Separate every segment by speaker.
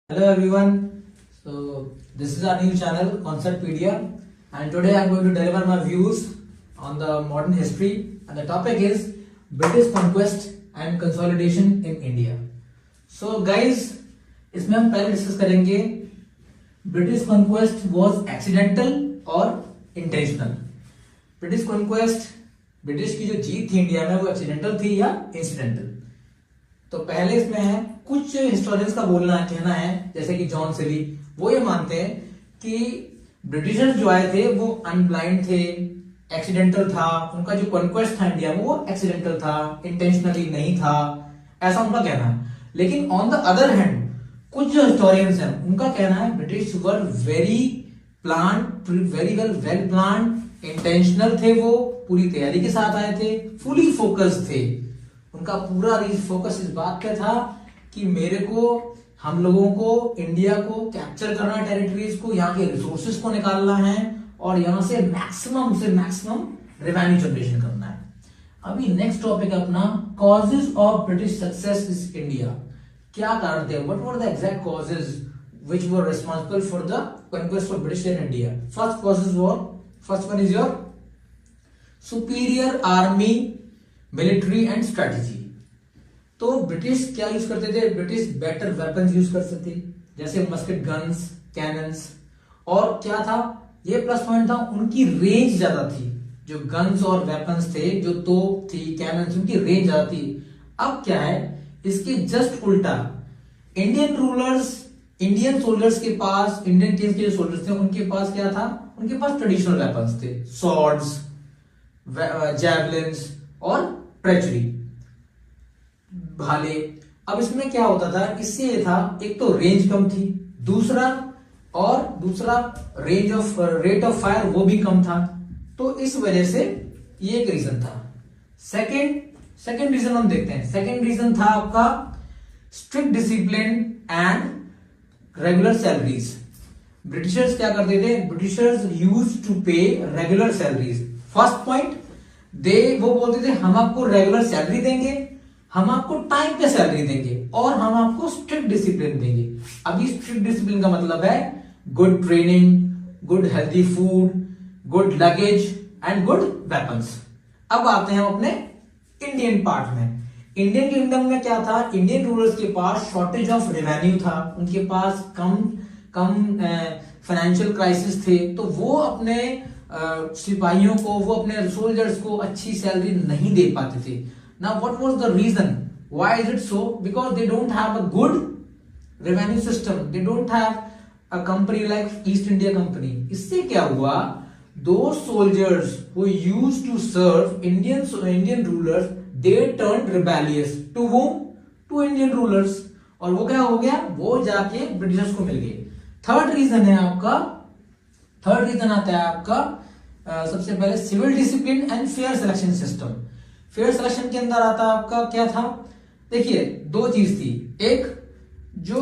Speaker 1: Hello everyone. So this is our new channel Conceptpedia, and today I am going to deliver my views on the modern history, and the topic is British conquest and consolidation in India. So guys, इसमें हम पहले discuss करेंगे British conquest was accidental और intentional. British conquest, British की जो जीत थी India में, वो एक्सीडेंटल थी या इंसिडेंटल. तो पहले इसमें है, कुछ हिस्टोरियंस का बोलना है, कहना है, जैसे कि जॉन सिली, वो ये मानते हैं कि ब्रिटिशर्स जो आए थे वो अनब्लाइंड थे, एक्सीडेंटल था, उनका जो कॉन्क्वेस्ट था इंडिया में वो एक्सीडेंटल था, इंटेंशनली नहीं था, ऐसा उनका कहना है. लेकिन ऑन द अदर हैंड कुछ जो हिस्टोरियंस हैं उनका कहना है British were very well plan, intentional थे, वो पूरी तैयारी के साथ आए थे, फुली फोकस्ड थे. उनका पूरा फोकस इस बात पे था कि मेरे को, हम लोगों को इंडिया को कैप्चर करना है, टेरिटरीज को, यहाँ के रिसोर्सेज को निकालना है और यहाँ से मैक्सिमम रेवेन्यू जनरेशन करना है. अभी नेक्स्ट टॉपिक है अपना causes of British success is India. क्या कारण थे, what were the exact causes which were responsible for the conquest of British in India. First one is your superior army, military and strategy. तो British क्या use करते थे, British better weapons use कर सकते, जैसे मस्केट गन्स, कैनन्स. और क्या था, ये प्लस पॉइंट था, उनकी रेंज ज्यादा थी. जो गन्स और वेपन्स थे, जो तोप थी, कैनन्स, उनकी रेंज ज्यादा थी. अब क्या है, इसके जस्ट उल्टा इंडियन रूलर्स, इंडियन सोल्जर्स के पास, इंडियन किंग्स के जो सोल्जर्स थे उनके पास क्या था, उनके पास ट्रेडिशनल वेपन्स थे, सॉर्ड्स, जैवलिन्स और ट्रेचरी, भाले. अब इसमें क्या होता था, इससे ये था, एक तो रेंज कम थी, दूसरा रेट ऑफ फायर वो भी कम था. तो इस वजह से ये एक रीजन था. सेकेंड रीजन हम देखते हैं. सेकेंड रीजन था आपका strict discipline and regular salaries. Britishers क्या करते थे, ब्रिटिशर्स यूज्ड टू पे रेगुलर सैलरीज. फर्स्ट पॉइंट, वो बोलते थे हम आपको रेगुलर सैलरी देंगे, हम आपको टाइम पे सैलरी देंगे और हम आपको स्ट्रिक्ट डिसिप्लिन देंगे. अभी स्ट्रिक्ट डिसिप्लिन का मतलब है good training, good healthy food, good luggage and good weapons. अब आते हैं हम अपने इंडियन पार्ट में. इंडियन किंगडम में क्या था, इंडियन रूलर्स के पास शॉर्टेज ऑफ रेवेन्यू था, उनके पास कम फाइनेंशियल क्राइसिस थे. तो वो अपने सिपाहियों को, वो अपने सोल्जर्स को अच्छी सैलरी नहीं दे पाते थे. Now what was the reason, why is it so, because they don't have a good revenue system, they don't have a company like East India company. इससे क्या हुआ, दो soldiers who used to serve Indian rulers, they turned rebellious to whom, to Indian rulers. और वो क्या हो गया, वो जाके ब्रिटिशर्स को मिल गए. थर्ड रीजन आता है आपका सबसे पहले civil discipline and fair selection system. Fair selection के अंदर आता है आपका क्या था, देखिए दो चीज थी. एक, जो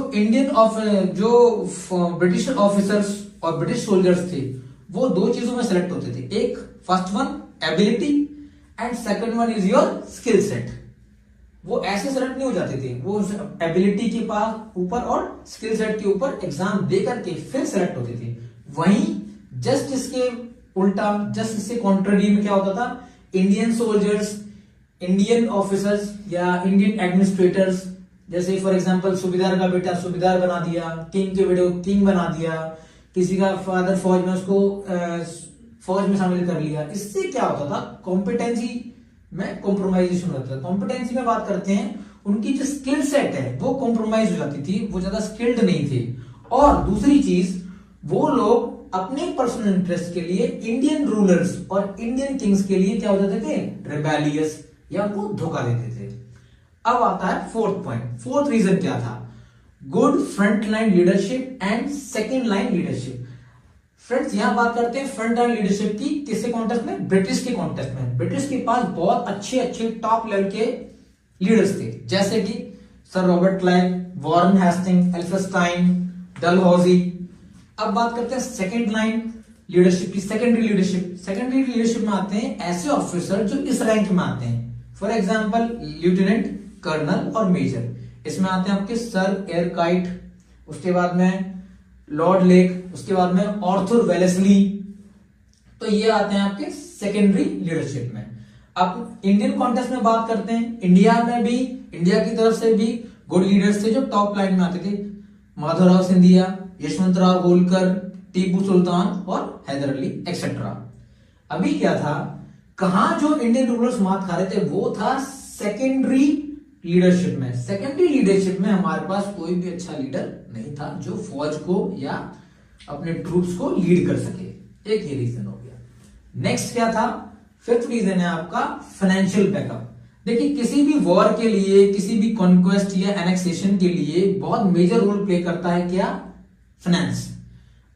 Speaker 1: ब्रिटिश ऑफिसर्स और ब्रिटिश सोल्जर्स थे, वो दो चीजों में सेलेक्ट होते थे. एक, first one ability and second one is your skill set. वो ऐसे सेलेक्ट नहीं हो जाते थे, वो एबिलिटी के पास ऊपर और स्किल सेट के ऊपर एग्जाम दे करके फिर सेलेक्ट होते थे. वहीं जस्ट इसके उल्टा, जस्ट इससे कॉन्ट्ररी में क्या होता था, इंडियन सोल्जर्स, इंडियन ऑफिसर्स या इंडियन एडमिनिस्ट्रेटर्स, जैसे फॉर एग्जांपल सुबेदार का बेटा सुबेदार बना दिया, किंग के बेटे को किंग बना दिया, किसी का फादर फौज में, उसको फौज में शामिल कर लिया. इससे क्या होता था, कॉम्पिटेंसी में कॉम्प्रोमाइजेशन होता था. कॉम्पिटेंसी में बात करते हैं, उनकी जो स्किल सेट है वो कॉम्प्रोमाइज हो जाती थी, वो ज्यादा स्किल्ड नहीं थे. और दूसरी चीज, वो लोग अपने पर्सनल इंटरेस्ट के लिए इंडियन रूलर्स और इंडियन किंग्स के लिए क्या हो जाते थे, रिबेलियस, या उनको धोखा देते थे. अब आता है फोर्थ पॉइंट. फोर्थ रीजन क्या था, good front line leadership and second line leadership. Friends, यहां बात करते हैं फ्रंट लाइन लीडरशिप की. किसके कॉन्टेक्स्ट में, ब्रिटिश के कॉन्टेक्स्ट में. ब्रिटिश के पास बहुत अच्छे टॉप लेवल के लीडर्स थे, जैसे कि sir Robert Clive, Warren Hastings, Elphinstone, Dalhousie. अब बात करते हैं सेकंड लाइन लीडरशिप की, सेकेंडरी लीडरशिप में आते हैं ऐसे ऑफिसर जो इस रैंक में आते हैं. फॉर एग्जांपल लेफ्टिनेंट, कर्नल और मेजर. इसमें आते हैं आपके सर एयरकाइट, उसके बाद में लॉर्ड लेक, उसके बाद में आर्थर वेलेस्ली। तो ये आते हैं आपके सेकेंडरी लीडरशिप में। अब इंडियन कॉन्टेक्स्ट में बात करते हैं, इंडिया में भी, इंडिया की तरफ से भी गुड लीडर्स थे जो टॉप लाइन में आते थे। माधवराव सिंधिया, यशवंतराव होलकर, टीपू सुल्तान और हैदर अली एक्सेट्रा। अभी क्या था, कहां जो इंडियन रूलर्स मात खा रहे थे वो था सेकेंडरी लीडरशिप में। सेकेंडरी लीडरशिप में हमारे पास कोई भी अच्छा लीडर नहीं था जो फौज को या अपने ट्रूप्स को लीड कर सके। एक ये रीजन हो गया। नेक्स्ट क्या था, फिफ्थ रीजन है आपका फाइनेंशियल बैकअप। देखिए किसी भी वॉर के लिए, किसी भी कॉन्क्वेस्ट या एनेक्सेशन के लिए बहुत मेजर रोल प्ले करता है क्या, फाइनेंस।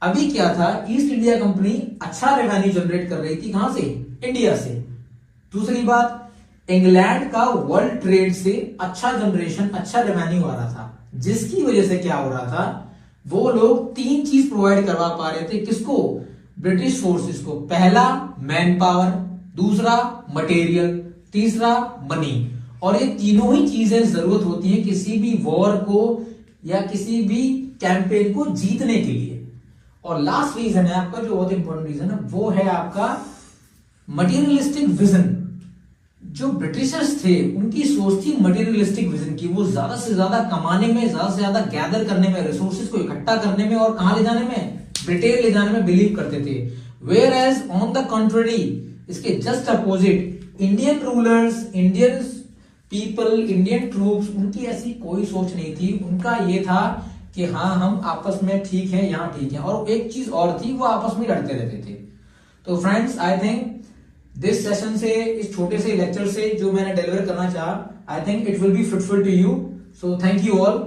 Speaker 1: अभी क्या था, ईस्ट इंडिया कंपनी अच्छा रेवेन्यू जनरेट कर रही थी, कहां से, इंडिया से। दूसरी बात, इंग्लैंड का वर्ल्ड ट्रेड से अच्छा जनरेशन, अच्छा रेवेन्यू आ रहा था, जिसकी वजह से क्या हो रहा था, वो लोग तीन चीज प्रोवाइड करवा पा रहे थे, किसको, ब्रिटिश फोर्सेस को। पहला मैन पावर, दूसरा मटेरियल, तीसरा मनी। और ये तीनों ही चीजें जरूरत होती है किसी भी वॉर को या किसी भी कैंपेन को जीतने के लिए। और लास्ट रीजन है आपका, जो बहुत इंपॉर्टेंट रीजन है, वो है आपका मटेरियलिस्टिक विजन। जो ब्रिटिशर्स थे उनकी सोच थी मटेरियलिस्टिक विजन की, वो ज्यादा से ज्यादा कमाने में, ज्यादा से ज्यादा गैदर करने में, रिसोर्सेज को इकट्ठा करने में और कहां ले जाने में, ब्रिटेन ले जाने में बिलीव करते थे। Whereas on the contrary, इसके just opposite, Indian rulers, Indian people, Indian troops, उनकी ऐसी कोई सोच नहीं थी। उनका ये था कि हाँ हम आपस में ठीक है, यहां ठीक है। और एक चीज और थी, वो आपस में लड़ते रहते थे। तो friends, I think this session से, इस छोटे से लेक्चर से जो मैंने डिलीवर करना चाहा, I think it will be fruitful to you. So thank you all.